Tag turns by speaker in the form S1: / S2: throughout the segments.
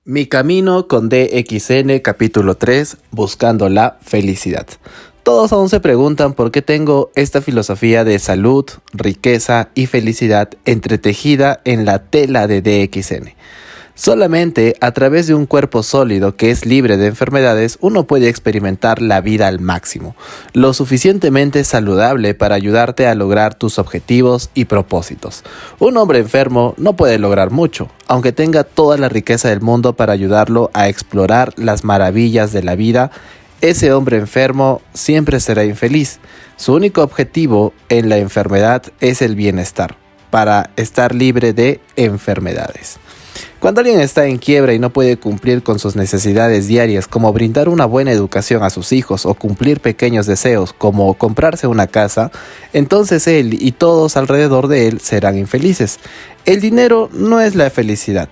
S1: Mi camino con DXN capítulo 3, buscando la felicidad. Todos aún se preguntan por qué tengo esta filosofía de salud, riqueza y felicidad entretejida en la tela de DXN. Solamente a través de un cuerpo sólido que es libre de enfermedades uno puede experimentar la vida al máximo, lo suficientemente saludable para ayudarte a lograr tus objetivos y propósitos. Un hombre enfermo no puede lograr mucho, aunque tenga toda la riqueza del mundo para ayudarlo a explorar las maravillas de la vida. Ese hombre enfermo siempre será infeliz. Su único objetivo en la enfermedad es el bienestar, para estar libre de enfermedades. Cuando alguien está en quiebra y no puede cumplir con sus necesidades diarias, como brindar una buena educación a sus hijos o cumplir pequeños deseos como comprarse una casa, entonces él y todos alrededor de él serán infelices. El dinero no es la felicidad,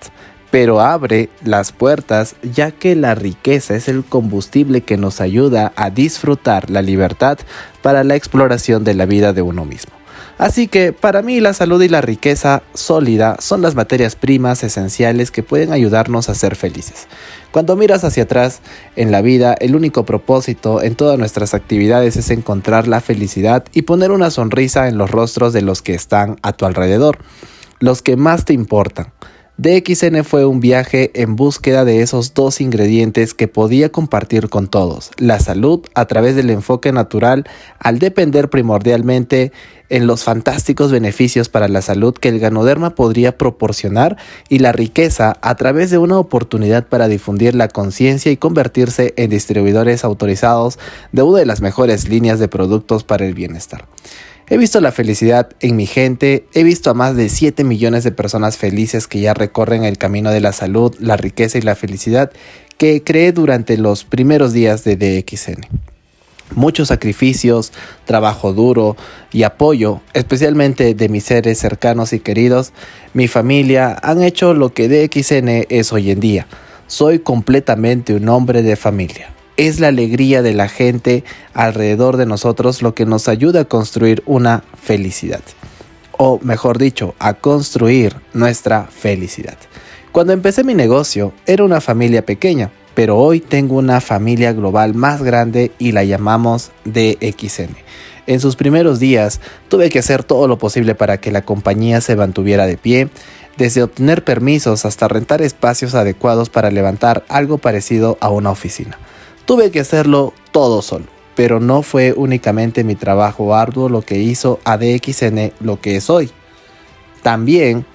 S1: pero abre las puertas, ya que la riqueza es el combustible que nos ayuda a disfrutar la libertad para la exploración de la vida de uno mismo. Así que para mí la salud y la riqueza sólida son las materias primas esenciales que pueden ayudarnos a ser felices. Cuando miras hacia atrás en la vida, el único propósito en todas nuestras actividades es encontrar la felicidad y poner una sonrisa en los rostros de los que están a tu alrededor, los que más te importan. DXN fue un viaje en búsqueda de esos dos ingredientes que podía compartir con todos: la salud a través del enfoque natural, al depender primordialmente en los fantásticos beneficios para la salud que el Ganoderma podría proporcionar, y la riqueza a través de una oportunidad para difundir la conciencia y convertirse en distribuidores autorizados de una de las mejores líneas de productos para el bienestar. He visto la felicidad en mi gente, he visto a más de 7 millones de personas felices que ya recorren el camino de la salud, la riqueza y la felicidad que creé durante los primeros días de DXN. Muchos sacrificios, trabajo duro y apoyo, especialmente de mis seres cercanos y queridos, mi familia, han hecho lo que DXN es hoy en día. Soy completamente un hombre de familia. Es la alegría de la gente alrededor de nosotros lo que nos ayuda a construir una felicidad. O mejor dicho, a construir nuestra felicidad. Cuando empecé mi negocio, era una familia pequeña, pero hoy tengo una familia global más grande y la llamamos DXN. En sus primeros días, tuve que hacer todo lo posible para que la compañía se mantuviera de pie, desde obtener permisos hasta rentar espacios adecuados para levantar algo parecido a una oficina. Tuve que hacerlo todo solo, pero no fue únicamente mi trabajo arduo lo que hizo a DXN lo que es hoy. También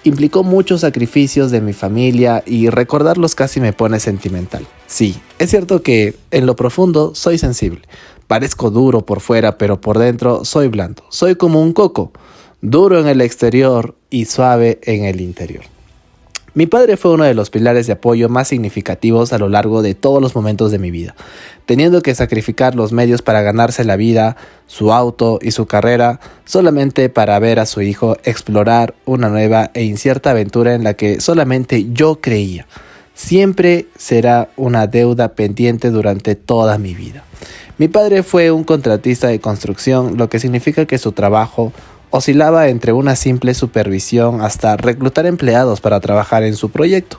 S1: implicó muchos sacrificios de mi familia y recordarlos casi me pone sentimental. Sí, es cierto que en lo profundo soy sensible. Parezco duro por fuera, pero por dentro soy blando. Soy como un coco, duro en el exterior y suave en el interior. Mi padre fue uno de los pilares de apoyo más significativos a lo largo de todos los momentos de mi vida, teniendo que sacrificar los medios para ganarse la vida, su auto y su carrera, solamente para ver a su hijo explorar una nueva e incierta aventura en la que solamente yo creía. Siempre será una deuda pendiente durante toda mi vida. Mi padre fue un contratista de construcción, lo que significa que su trabajo oscilaba entre una simple supervisión hasta reclutar empleados para trabajar en su proyecto,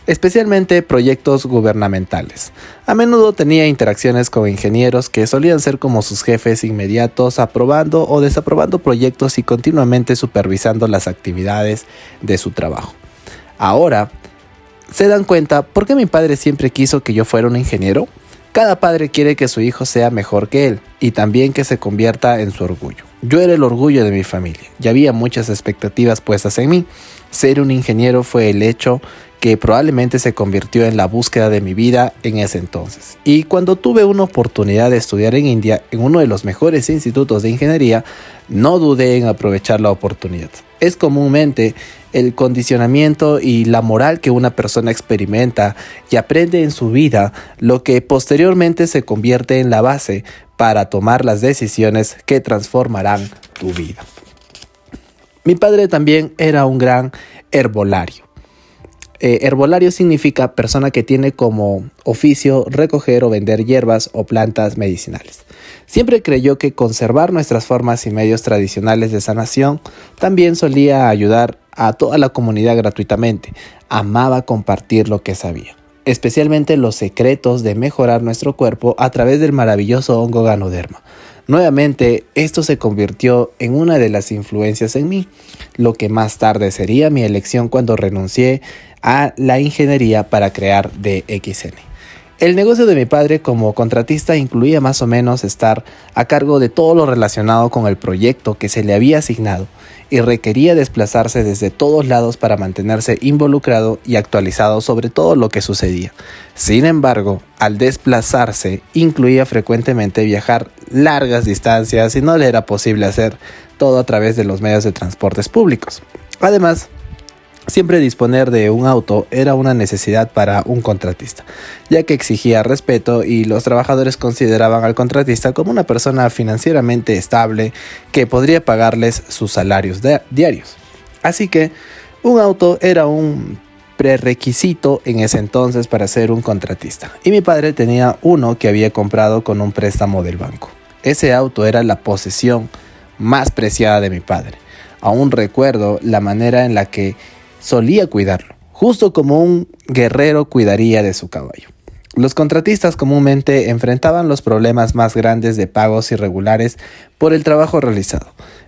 S1: especialmente proyectos gubernamentales. A menudo tenía interacciones con ingenieros que solían ser como sus jefes inmediatos, aprobando o desaprobando proyectos y continuamente supervisando las actividades de su trabajo. Ahora, ¿se dan cuenta por qué mi padre siempre quiso que yo fuera un ingeniero? Cada padre quiere que su hijo sea mejor que él y también que se convierta en su orgullo. Yo era el orgullo de mi familia y había muchas expectativas puestas en mí. Ser un ingeniero fue el hecho que probablemente se convirtió en la búsqueda de mi vida en ese entonces. Y cuando tuve una oportunidad de estudiar en India, en uno de los mejores institutos de ingeniería, no dudé en aprovechar la oportunidad. Es comúnmente el condicionamiento y la moral que una persona experimenta y aprende en su vida lo que posteriormente se convierte en la base para tomar las decisiones que transformarán tu vida. Mi padre también era un gran herbolario. Herbolario significa persona que tiene como oficio recoger o vender hierbas o plantas medicinales. Siempre creyó que conservar nuestras formas y medios tradicionales de sanación también solía ayudar a toda la comunidad gratuitamente. Amaba compartir lo que sabía, especialmente los secretos de mejorar nuestro cuerpo a través del maravilloso hongo Ganoderma. Nuevamente, esto se convirtió en una de las influencias en mí, lo que más tarde sería mi elección cuando renuncié a la ingeniería para crear DXN. El negocio de mi padre como contratista incluía más o menos estar a cargo de todo lo relacionado con el proyecto que se le había asignado y requería desplazarse desde todos lados para mantenerse involucrado y actualizado sobre todo lo que sucedía. Sin embargo, al desplazarse incluía frecuentemente viajar largas distancias y no le era posible hacer todo a través de los medios de transportes públicos. Además, siempre disponer de un auto era una necesidad para un contratista, ya que exigía respeto y los trabajadores consideraban al contratista como una persona financieramente estable que podría pagarles sus salarios diarios. Así que un auto era un prerequisito en ese entonces para ser un contratista, y mi padre tenía uno que había comprado con un préstamo del banco. Ese auto era la posesión más preciada de mi padre. Aún recuerdo la manera en la que solía cuidarlo, justo como un guerrero cuidaría de su caballo. Los contratistas comúnmente enfrentaban los problemas más grandes de pagos irregulares por el trabajo realizado.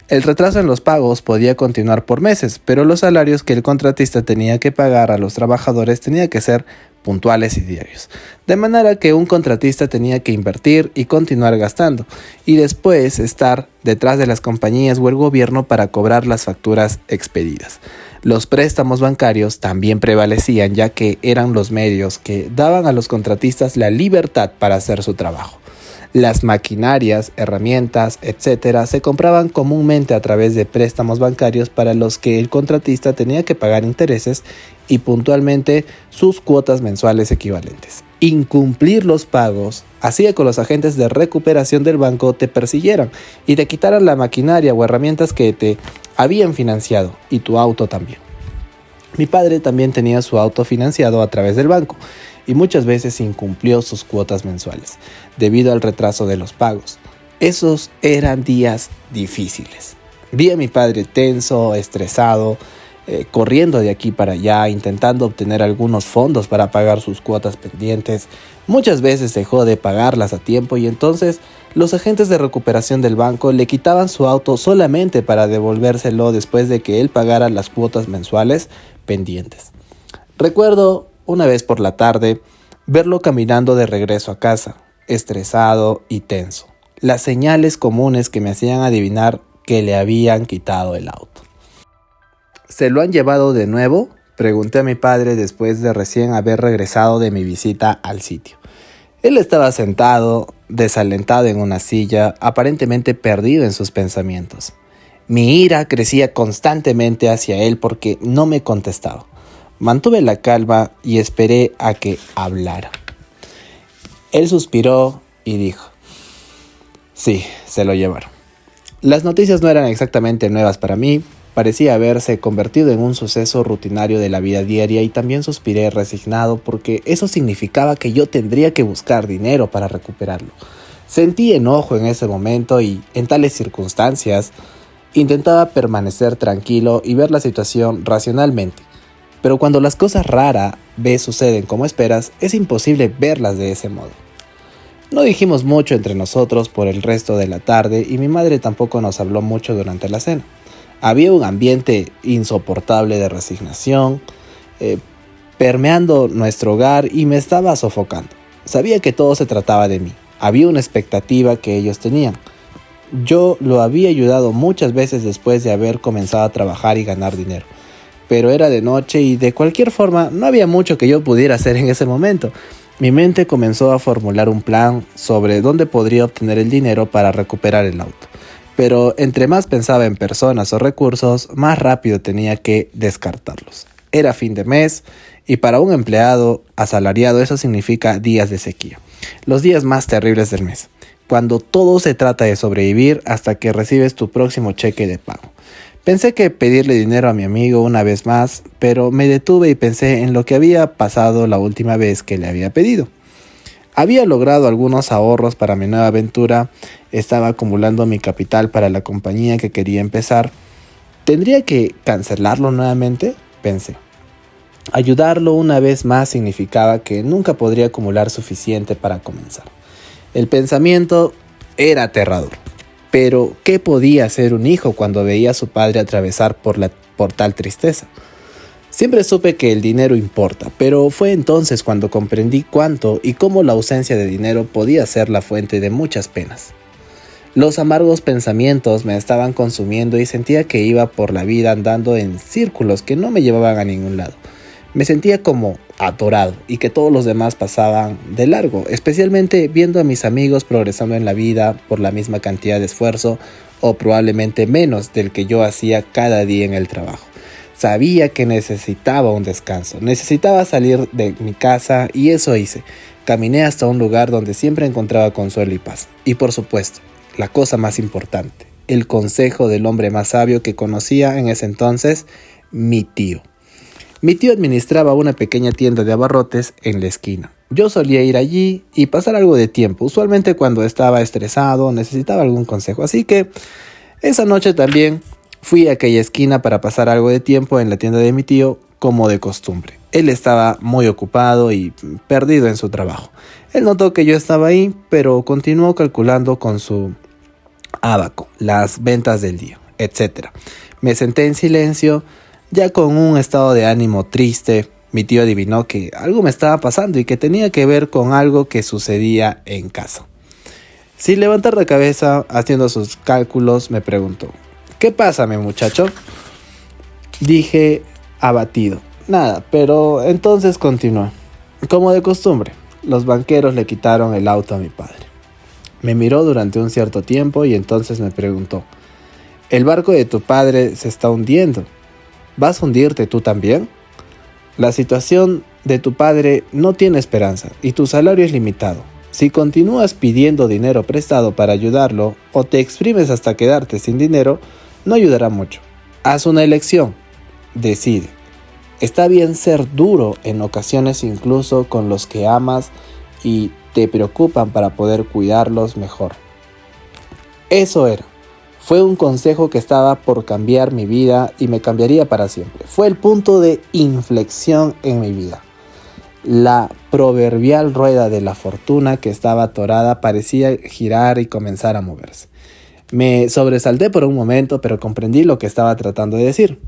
S1: El retraso en los pagos podía continuar por meses, pero los salarios que el contratista tenía que pagar a los trabajadores tenían que ser puntuales y diarios. De manera que un contratista tenía que invertir y continuar gastando, y después estar detrás de las compañías o el gobierno para cobrar las facturas expedidas. Los préstamos bancarios también prevalecían, ya que eran los medios que daban a los contratistas la libertad para hacer su trabajo. Las maquinarias, herramientas, etc. se compraban comúnmente a través de préstamos bancarios para los que el contratista tenía que pagar intereses y puntualmente sus cuotas mensuales equivalentes. Incumplir los pagos hacía que los agentes de recuperación del banco te persiguieran y te quitaran la maquinaria o herramientas que te habían financiado, y tu auto también. Mi padre también tenía su auto financiado a través del banco y muchas veces incumplió sus cuotas mensuales debido al retraso de los pagos. Esos eran días difíciles. Vi a mi padre tenso, estresado, corriendo de aquí para allá, intentando obtener algunos fondos para pagar sus cuotas pendientes. Muchas veces dejó de pagarlas a tiempo y entonces los agentes de recuperación del banco le quitaban su auto solamente para devolvérselo después de que él pagara las cuotas mensuales pendientes. Recuerdo una vez por la tarde verlo caminando de regreso a casa, estresado y tenso. Las señales comunes que me hacían adivinar que le habían quitado el auto. ¿Se lo han llevado de nuevo?, pregunté a mi padre después de recién haber regresado de mi visita al sitio. Él estaba sentado, desalentado en una silla, aparentemente perdido en sus pensamientos. Mi ira crecía constantemente hacia él porque no me contestaba. Mantuve la calma y esperé a que hablara. Él suspiró y dijo: sí, se lo llevaron. Las noticias no eran exactamente nuevas para mí. Parecía haberse convertido en un suceso rutinario de la vida diaria y también suspiré resignado porque eso significaba que yo tendría que buscar dinero para recuperarlo. Sentí enojo en ese momento y, en tales circunstancias, intentaba permanecer tranquilo y ver la situación racionalmente. Pero cuando las cosas rara vez suceden como esperas, es imposible verlas de ese modo. No dijimos mucho entre nosotros por el resto de la tarde y mi madre tampoco nos habló mucho durante la cena. Había un ambiente insoportable de resignación, permeando nuestro hogar y me estaba sofocando. Sabía que todo se trataba de mí. Había una expectativa que ellos tenían. Yo lo había ayudado muchas veces después de haber comenzado a trabajar y ganar dinero. Pero era de noche y de cualquier forma no había mucho que yo pudiera hacer en ese momento. Mi mente comenzó a formular un plan sobre dónde podría obtener el dinero para recuperar el auto. Pero entre más pensaba en personas o recursos, más rápido tenía que descartarlos. Era fin de mes y para un empleado asalariado eso significa días de sequía. Los días más terribles del mes, cuando todo se trata de sobrevivir hasta que recibes tu próximo cheque de pago. Pensé que pedirle dinero a mi amigo una vez más, pero me detuve y pensé en lo que había pasado la última vez que le había pedido. Había logrado algunos ahorros para mi nueva aventura, estaba acumulando mi capital para la compañía que quería empezar, ¿Tendría que cancelarlo nuevamente?, pensé. Ayudarlo una vez más significaba que nunca podría acumular suficiente para comenzar. El pensamiento era aterrador. Pero, ¿qué podía hacer un hijo cuando veía a su padre atravesar por tal tristeza? Siempre supe que el dinero importa, pero fue entonces cuando comprendí cuánto y cómo la ausencia de dinero podía ser la fuente de muchas penas. Los amargos pensamientos me estaban consumiendo y sentía que iba por la vida andando en círculos que no me llevaban a ningún lado. Me sentía como atorado y que todos los demás pasaban de largo, especialmente viendo a mis amigos progresando en la vida por la misma cantidad de esfuerzo o probablemente menos del que yo hacía cada día en el trabajo. Sabía que necesitaba un descanso, necesitaba salir de mi casa y eso hice. Caminé hasta un lugar donde siempre encontraba consuelo y paz. Y por supuesto, la cosa más importante, el consejo del hombre más sabio que conocía en ese entonces, mi tío. Mi tío administraba una pequeña tienda de abarrotes en la esquina. Yo solía ir allí y pasar algo de tiempo, usualmente cuando estaba estresado o necesitaba algún consejo. Así que esa noche también fui a aquella esquina para pasar algo de tiempo en la tienda de mi tío, como de costumbre. Él estaba muy ocupado y perdido en su trabajo. Él notó que yo estaba ahí, pero continuó calculando con su ábaco las ventas del día, etc. Me senté en silencio, ya con un estado de ánimo triste. Mi tío adivinó que algo me estaba pasando y que tenía que ver con algo que sucedía en casa. Sin levantar la cabeza, haciendo sus cálculos, me preguntó: ¿qué pasa, mi muchacho? Dije abatido: nada, pero entonces continuó. Como de costumbre, los banqueros le quitaron el auto a mi padre. Me miró durante un cierto tiempo y entonces me preguntó: el barco de tu padre se está hundiendo. ¿Vas a hundirte tú también? La situación de tu padre no tiene esperanza y tu salario es limitado. Si continúas pidiendo dinero prestado para ayudarlo o te exprimes hasta quedarte sin dinero, no ayudará mucho. Haz una elección. Decide. Está bien ser duro en ocasiones, incluso con los que amas y te preocupan, para poder cuidarlos mejor. Eso era. Fue un consejo que estaba por cambiar mi vida y me cambiaría para siempre. Fue el punto de inflexión en mi vida. La proverbial rueda de la fortuna que estaba atorada parecía girar y comenzar a moverse. Me sobresalté por un momento, pero comprendí lo que estaba tratando de decir.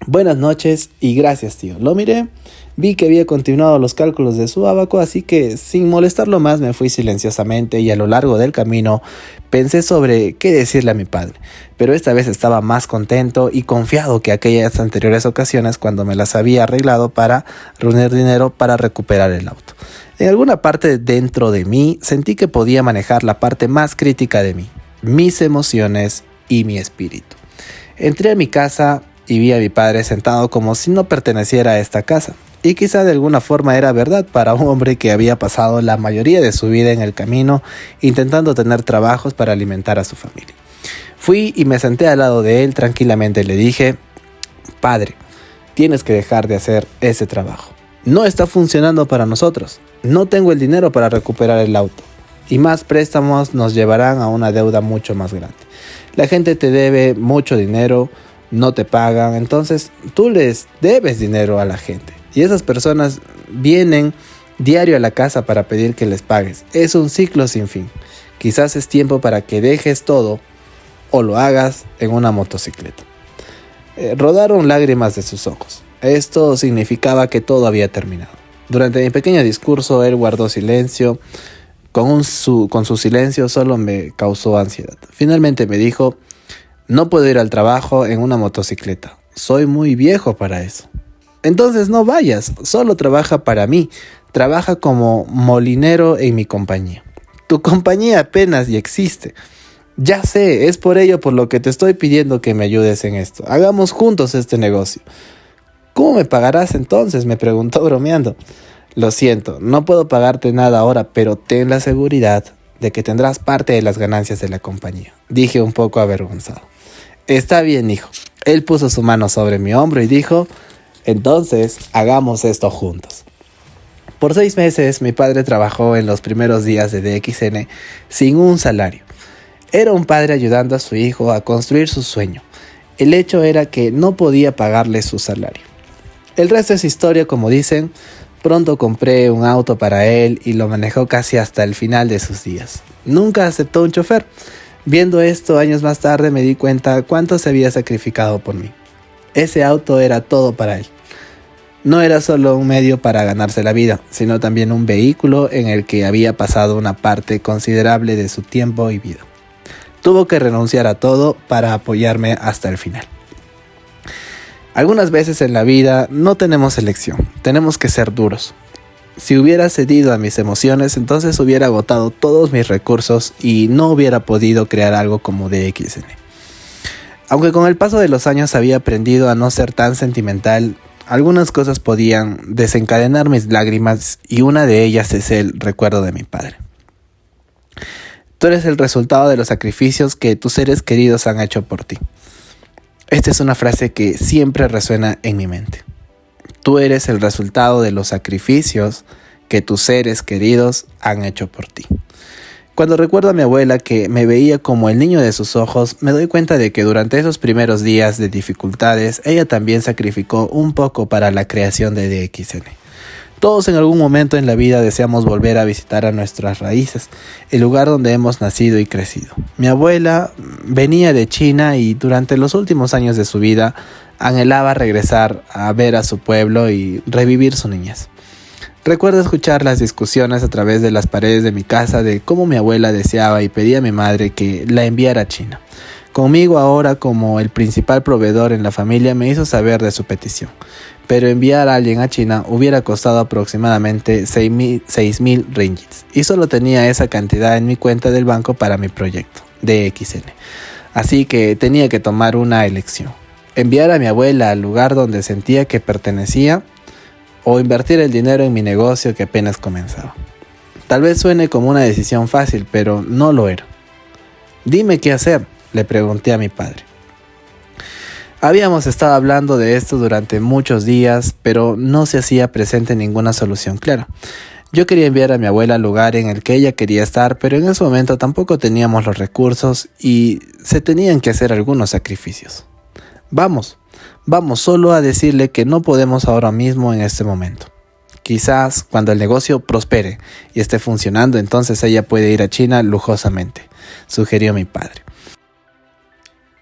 S1: Buenas noches y gracias, tío. Lo miré, vi que había continuado los cálculos de su ábaco, así que sin molestarlo más me fui silenciosamente y a lo largo del camino pensé sobre qué decirle a mi padre. Pero esta vez estaba más contento y confiado que aquellas anteriores ocasiones cuando me las había arreglado para reunir dinero para recuperar el auto. En alguna parte dentro de mí sentí que podía manejar la parte más crítica de mí, mis emociones y mi espíritu. Entré a mi casa y vi a mi padre sentado como si no perteneciera a esta casa. Y quizá de alguna forma era verdad para un hombre que había pasado la mayoría de su vida en el camino intentando tener trabajos para alimentar a su familia. Fui y me senté al lado de él tranquilamente y le dije: padre, tienes que dejar de hacer ese trabajo. No está funcionando para nosotros. No tengo el dinero para recuperar el auto. Y más préstamos nos llevarán a una deuda mucho más grande. La gente te debe mucho dinero, no te pagan, entonces tú les debes dinero a la gente. Y esas personas vienen diario a la casa para pedir que les pagues. Es un ciclo sin fin. Quizás es tiempo para que dejes todo o lo hagas en una motocicleta. Rodaron lágrimas de sus ojos. Esto significaba que todo había terminado. Durante mi pequeño discurso él guardó silencio. Con su silencio solo me causó ansiedad. Finalmente me dijo: no puedo ir al trabajo en una motocicleta. Soy muy viejo para eso. Entonces no vayas, solo trabaja para mí. Trabaja como molinero en mi compañía. Tu compañía apenas y existe. Ya sé, es por ello por lo que te estoy pidiendo que me ayudes en esto. Hagamos juntos este negocio. ¿Cómo me pagarás entonces?, me preguntó bromeando. Lo siento, no puedo pagarte nada ahora, pero ten la seguridad de que tendrás parte de las ganancias de la compañía, dije un poco avergonzado. Está bien, hijo. Él puso su mano sobre mi hombro y dijo: entonces hagamos esto juntos. Por 6 meses mi padre trabajó en los primeros días de DXN sin un salario. Era un padre ayudando a su hijo a construir su sueño. El hecho era que no podía pagarle su salario. El resto es historia, como dicen. Pronto compré un auto para él y lo manejó casi hasta el final de sus días. Nunca aceptó un chofer. Viendo esto años más tarde me di cuenta cuánto se había sacrificado por mí. Ese auto era todo para él. No era solo un medio para ganarse la vida, sino también un vehículo en el que había pasado una parte considerable de su tiempo y vida. Tuvo que renunciar a todo para apoyarme hasta el final. Algunas veces en la vida no tenemos elección, tenemos que ser duros. Si hubiera cedido a mis emociones, entonces hubiera agotado todos mis recursos y no hubiera podido crear algo como DXN. Aunque con el paso de los años había aprendido a no ser tan sentimental, algunas cosas podían desencadenar mis lágrimas y una de ellas es el recuerdo de mi padre. Tú eres el resultado de los sacrificios que tus seres queridos han hecho por ti. Esta es una frase que siempre resuena en mi mente. Tú eres el resultado de los sacrificios que tus seres queridos han hecho por ti. Cuando recuerdo a mi abuela que me veía como el niño de sus ojos, me doy cuenta de que durante esos primeros días de dificultades, ella también sacrificó un poco para la creación de DXN. Todos en algún momento en la vida deseamos volver a visitar a nuestras raíces, el lugar donde hemos nacido y crecido. Mi abuela venía de China y durante los últimos años de su vida anhelaba regresar a ver a su pueblo y revivir su niñez. Recuerdo escuchar las discusiones a través de las paredes de mi casa de cómo mi abuela deseaba y pedía a mi madre que la enviara a China. Conmigo ahora como el principal proveedor en la familia me hizo saber de su petición. Pero enviar a alguien a China hubiera costado aproximadamente 6,000 ringgits y solo tenía esa cantidad en mi cuenta del banco para mi proyecto, DXN. Así que tenía que tomar una elección. Enviar a mi abuela al lugar donde sentía que pertenecía o invertir el dinero en mi negocio que apenas comenzaba. Tal vez suene como una decisión fácil, pero no lo era. Dime qué hacer, le pregunté a mi padre. Habíamos estado hablando de esto durante muchos días, pero no se hacía presente ninguna solución clara. Yo quería enviar a mi abuela al lugar en el que ella quería estar, pero en ese momento tampoco teníamos los recursos y se tenían que hacer algunos sacrificios. Vamos solo a decirle que no podemos ahora mismo en este momento. Quizás cuando el negocio prospere y esté funcionando, entonces ella puede ir a China lujosamente, sugirió mi padre.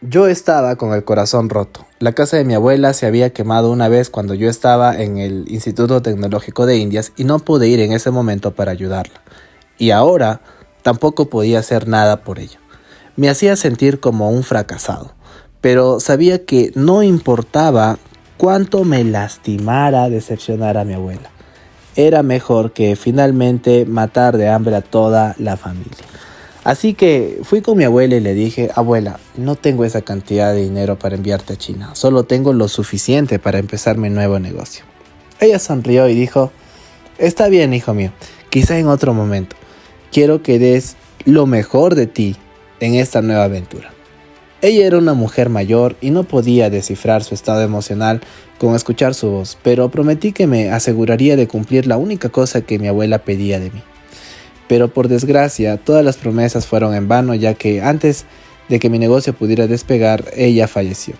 S1: Yo estaba con el corazón roto. La casa de mi abuela se había quemado una vez cuando yo estaba en el Instituto Tecnológico de Indias y no pude ir en ese momento para ayudarla. Y ahora tampoco podía hacer nada por ella. Me hacía sentir como un fracasado, pero sabía que no importaba cuánto me lastimara decepcionar a mi abuela. Era mejor que finalmente matar de hambre a toda la familia. Así que fui con mi abuela y le dije, abuela, no tengo esa cantidad de dinero para enviarte a China, solo tengo lo suficiente para empezar mi nuevo negocio. Ella sonrió y dijo, está bien, hijo mío, quizá en otro momento. Quiero que des lo mejor de ti en esta nueva aventura. Ella era una mujer mayor y no podía descifrar su estado emocional con escuchar su voz, pero prometí que me aseguraría de cumplir la única cosa que mi abuela pedía de mí. Pero por desgracia, todas las promesas fueron en vano, ya que antes de que mi negocio pudiera despegar, ella falleció.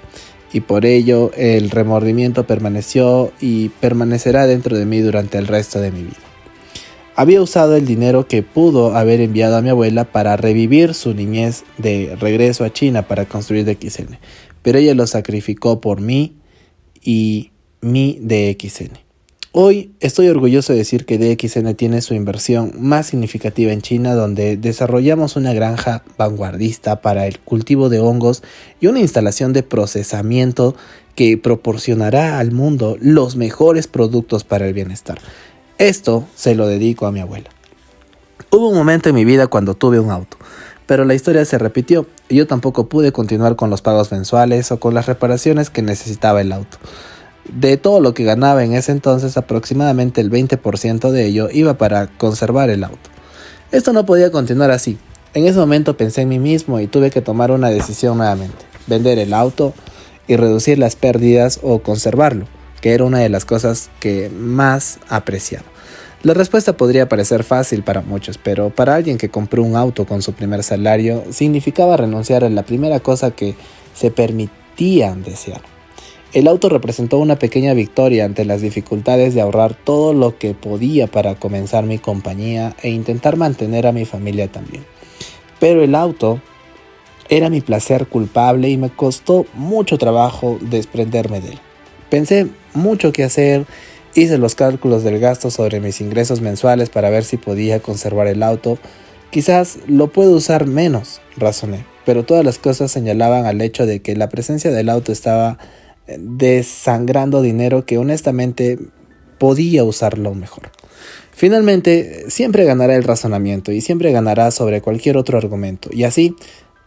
S1: Y por ello, el remordimiento permaneció y permanecerá dentro de mí durante el resto de mi vida. Había usado el dinero que pudo haber enviado a mi abuela para revivir su niñez de regreso a China para construir DXN, pero ella lo sacrificó por mí y mi DXN. Hoy estoy orgulloso de decir que DXN tiene su inversión más significativa en China, donde desarrollamos una granja vanguardista para el cultivo de hongos y una instalación de procesamiento que proporcionará al mundo los mejores productos para el bienestar. Esto se lo dedico a mi abuela. Hubo un momento en mi vida cuando tuve un auto, pero la historia se repitió y yo tampoco pude continuar con los pagos mensuales o con las reparaciones que necesitaba el auto. De todo lo que ganaba en ese entonces, aproximadamente el 20% de ello iba para conservar el auto. Esto no podía continuar así. En ese momento pensé en mí mismo y tuve que tomar una decisión nuevamente: vender el auto y reducir las pérdidas o conservarlo, que era una de las cosas que más apreciaba. La respuesta podría parecer fácil para muchos, pero para alguien que compró un auto con su primer salario, significaba renunciar a la primera cosa que se permitían desear. El auto representó una pequeña victoria ante las dificultades de ahorrar todo lo que podía para comenzar mi compañía e intentar mantener a mi familia también. Pero el auto era mi placer culpable y me costó mucho trabajo desprenderme de él. Pensé mucho qué hacer, hice los cálculos del gasto sobre mis ingresos mensuales para ver si podía conservar el auto. Quizás lo puedo usar menos, razoné, pero todas las cosas señalaban al hecho de que la presencia del auto estaba desangrando dinero que honestamente podía usarlo mejor. Finalmente, siempre ganará el razonamiento y siempre ganará sobre cualquier otro argumento. Y así,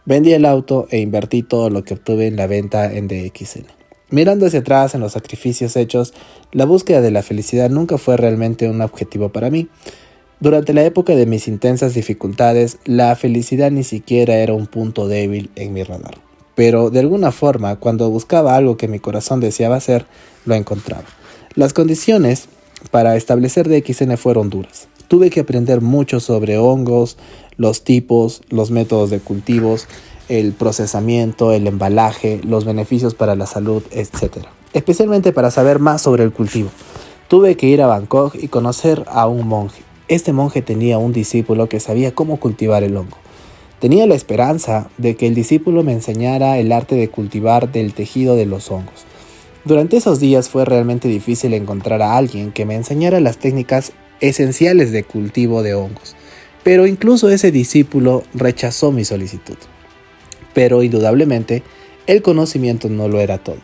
S1: vendí el auto e invertí todo lo que obtuve en la venta en DXN. Mirando hacia atrás en los sacrificios hechos, la búsqueda de la felicidad nunca fue realmente un objetivo para mí. Durante la época de mis intensas dificultades, la felicidad ni siquiera era un punto débil en mi radar. Pero de alguna forma, cuando buscaba algo que mi corazón deseaba hacer, lo encontraba. Las condiciones para establecer DXN fueron duras. Tuve que aprender mucho sobre hongos, los tipos, los métodos de cultivos, el procesamiento, el embalaje, los beneficios para la salud, etc. Especialmente para saber más sobre el cultivo. Tuve que ir a Bangkok y conocer a un monje. Este monje tenía un discípulo que sabía cómo cultivar el hongo. Tenía la esperanza de que el discípulo me enseñara el arte de cultivar del tejido de los hongos. Durante esos días fue realmente difícil encontrar a alguien que me enseñara las técnicas esenciales de cultivo de hongos, pero incluso ese discípulo rechazó mi solicitud. Pero indudablemente, el conocimiento no lo era todo.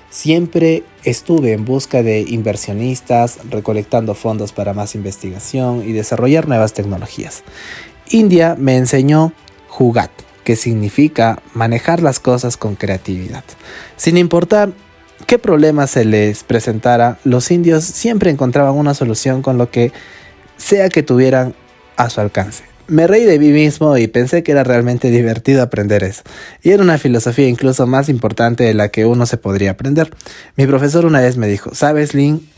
S1: Siempre estuve en busca de inversionistas, recolectando fondos para más investigación y desarrollar nuevas tecnologías. India me enseñó Jugat, que significa manejar las cosas con creatividad. Sin importar qué problema se les presentara, los indios siempre encontraban una solución con lo que sea que tuvieran a su alcance. Me reí de mí mismo y pensé que era realmente divertido aprender eso. Y era una filosofía incluso más importante de la que uno se podría aprender. Mi profesor una vez me dijo: ¿sabes, Lin?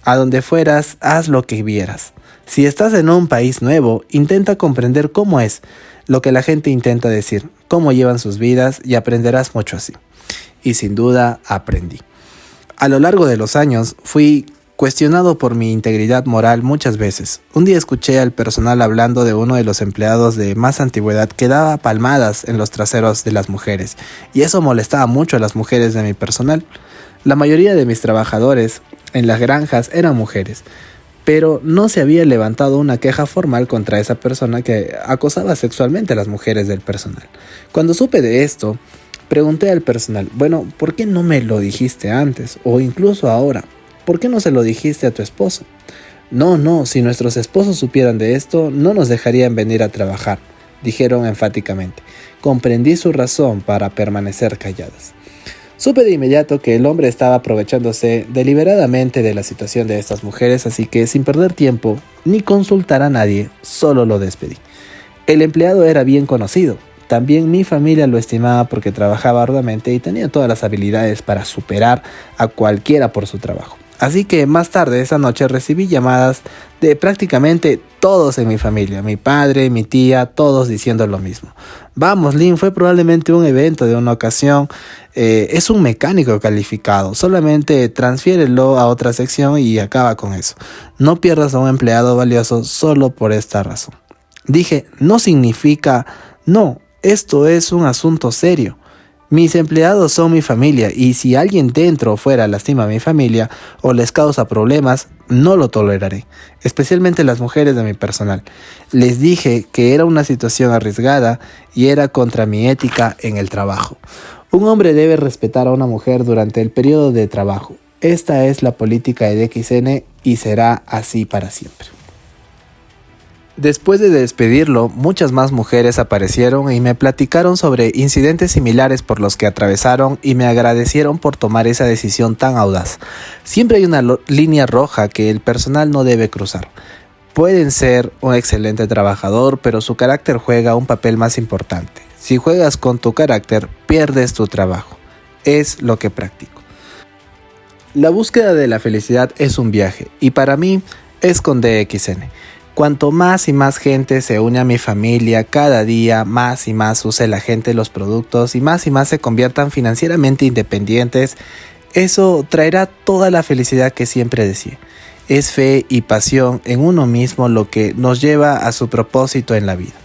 S1: A donde fueras, haz lo que vieras. Si estás en un país nuevo, intenta comprender cómo es lo que la gente intenta decir, cómo llevan sus vidas y aprenderás mucho así. Y sin duda aprendí. A lo largo de los años fui cuestionado por mi integridad moral muchas veces. Un día escuché al personal hablando de uno de los empleados de más antigüedad que daba palmadas en los traseros de las mujeres, y eso molestaba mucho a las mujeres de mi personal. La mayoría de mis trabajadores en las granjas eran mujeres, pero no se había levantado una queja formal contra esa persona que acosaba sexualmente a las mujeres del personal. Cuando supe de esto, pregunté al personal: bueno, ¿por qué no me lo dijiste antes? O incluso ahora, ¿por qué no se lo dijiste a tu esposo? No, si nuestros esposos supieran de esto, no nos dejarían venir a trabajar, dijeron enfáticamente. Comprendí su razón para permanecer calladas. Supe de inmediato que el hombre estaba aprovechándose deliberadamente de la situación de estas mujeres, así que sin perder tiempo ni consultar a nadie, solo lo despedí. El empleado era bien conocido. También mi familia lo estimaba porque trabajaba arduamente y tenía todas las habilidades para superar a cualquiera por su trabajo. Así que más tarde esa noche recibí llamadas de prácticamente todos en mi familia, mi padre, mi tía, todos diciendo lo mismo. Vamos, Lin, fue probablemente un evento de una ocasión, es un mecánico calificado, solamente transfiérelo a otra sección y acaba con eso. No pierdas a un empleado valioso solo por esta razón. Dije, no significa no, esto es un asunto serio. Mis empleados son mi familia y si alguien dentro o fuera lastima a mi familia o les causa problemas, no lo toleraré, especialmente las mujeres de mi personal. Les dije que era una situación arriesgada y era contra mi ética en el trabajo. Un hombre debe respetar a una mujer durante el periodo de trabajo. Esta es la política de DXN y será así para siempre. Después de despedirlo, muchas más mujeres aparecieron y me platicaron sobre incidentes similares por los que atravesaron y me agradecieron por tomar esa decisión tan audaz. Siempre hay una línea roja que el personal no debe cruzar. Pueden ser un excelente trabajador, pero su carácter juega un papel más importante. Si juegas con tu carácter, pierdes tu trabajo. Es lo que practico. La búsqueda de la felicidad es un viaje y para mí es con DXN. Cuanto más y más gente se une a mi familia, cada día más y más use la gente los productos y más se conviertan financieramente independientes, eso traerá toda la felicidad que siempre deseé. Es fe y pasión en uno mismo lo que nos lleva a su propósito en la vida.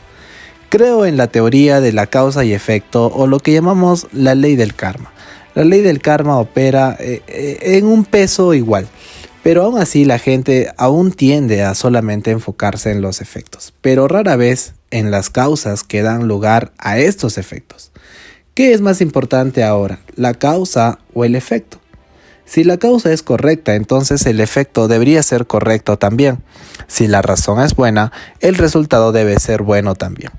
S1: Creo en la teoría de la causa y efecto, o lo que llamamos la ley del karma. La ley del karma opera en un peso igual. Pero aún así la gente aún tiende a solamente enfocarse en los efectos, pero rara vez en las causas que dan lugar a estos efectos. ¿Qué es más importante ahora, la causa o el efecto? Si la causa es correcta, entonces el efecto debería ser correcto también. Si la razón es buena, el resultado debe ser bueno también.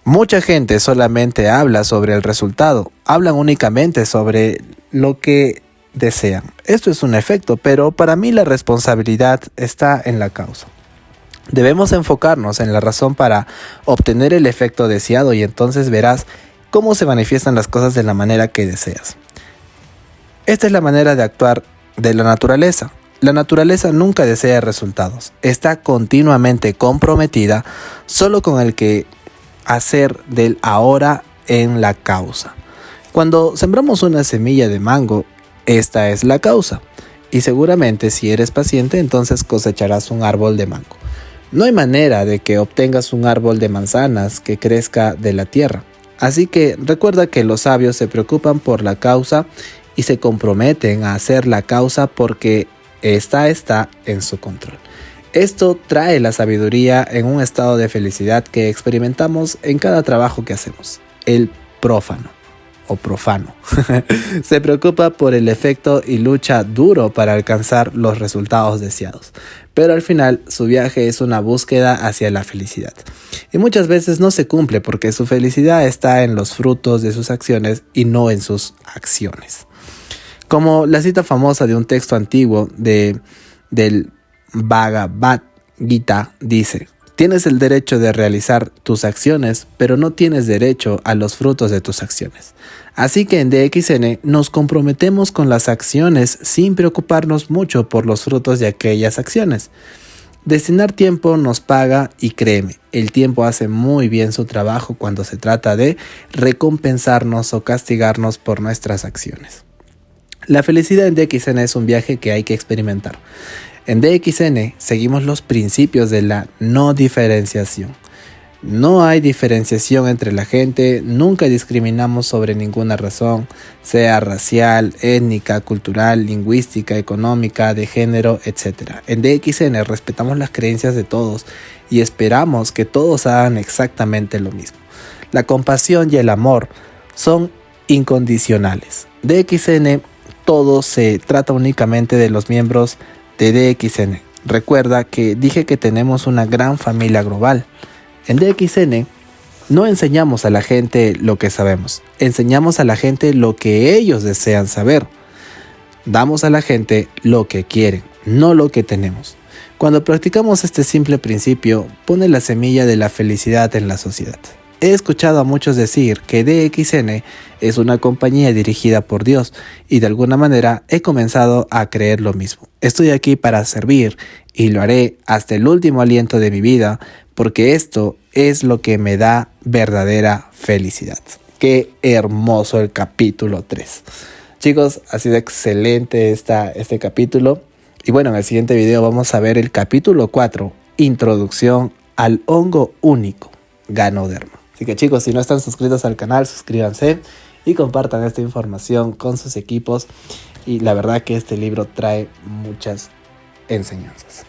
S1: Mucha gente solamente habla sobre el resultado, hablan únicamente sobre lo que desean. Esto es un efecto, pero para mí la responsabilidad está en la causa. Debemos enfocarnos en la razón para obtener el efecto deseado y entonces verás cómo se manifiestan las cosas de la manera que deseas. Esta es la manera de actuar de la naturaleza. La naturaleza nunca desea resultados. Está continuamente comprometida solo con el que hacer del ahora en la causa. Cuando sembramos una semilla de mango, esta es la causa, y seguramente si eres paciente entonces cosecharás un árbol de mango. No hay manera de que obtengas un árbol de manzanas que crezca de la tierra, así que recuerda que los sabios se preocupan por la causa y se comprometen a hacer la causa porque esta está en su control. Esto trae la sabiduría en un estado de felicidad que experimentamos en cada trabajo que hacemos. El profano. Se preocupa por el efecto y lucha duro para alcanzar los resultados deseados, pero al final su viaje es una búsqueda hacia la felicidad y muchas veces no se cumple porque su felicidad está en los frutos de sus acciones y no en sus acciones. Como la cita famosa de un texto antiguo del Bhagavad Gita dice: tienes el derecho de realizar tus acciones, pero no tienes derecho a los frutos de tus acciones. Así que en DXN nos comprometemos con las acciones sin preocuparnos mucho por los frutos de aquellas acciones. Destinar tiempo nos paga y créeme, el tiempo hace muy bien su trabajo cuando se trata de recompensarnos o castigarnos por nuestras acciones. La felicidad en DXN es un viaje que hay que experimentar. En DXN seguimos los principios de la no diferenciación. No hay diferenciación entre la gente, nunca discriminamos sobre ninguna razón, sea racial, étnica, cultural, lingüística, económica, de género, etc. En DXN respetamos las creencias de todos y esperamos que todos hagan exactamente lo mismo. La compasión y el amor son incondicionales. DXN todo se trata únicamente de los miembros de DXN. Recuerda que dije que tenemos una gran familia global. En DXN no enseñamos a la gente lo que sabemos, enseñamos a la gente lo que ellos desean saber. Damos a la gente lo que quieren, no lo que tenemos. Cuando practicamos este simple principio, pone la semilla de la felicidad en la sociedad. He escuchado a muchos decir que DXN es una compañía dirigida por Dios y de alguna manera he comenzado a creer lo mismo. Estoy aquí para servir y lo haré hasta el último aliento de mi vida porque esto es lo que me da verdadera felicidad. Qué hermoso el capítulo 3. Chicos, ha sido excelente este capítulo. Y bueno, en el siguiente video vamos a ver el capítulo 4, Introducción al hongo único, Ganoderma. Así que chicos, si no están suscritos al canal, suscríbanse y compartan esta información con sus equipos. Y la verdad que este libro trae muchas enseñanzas.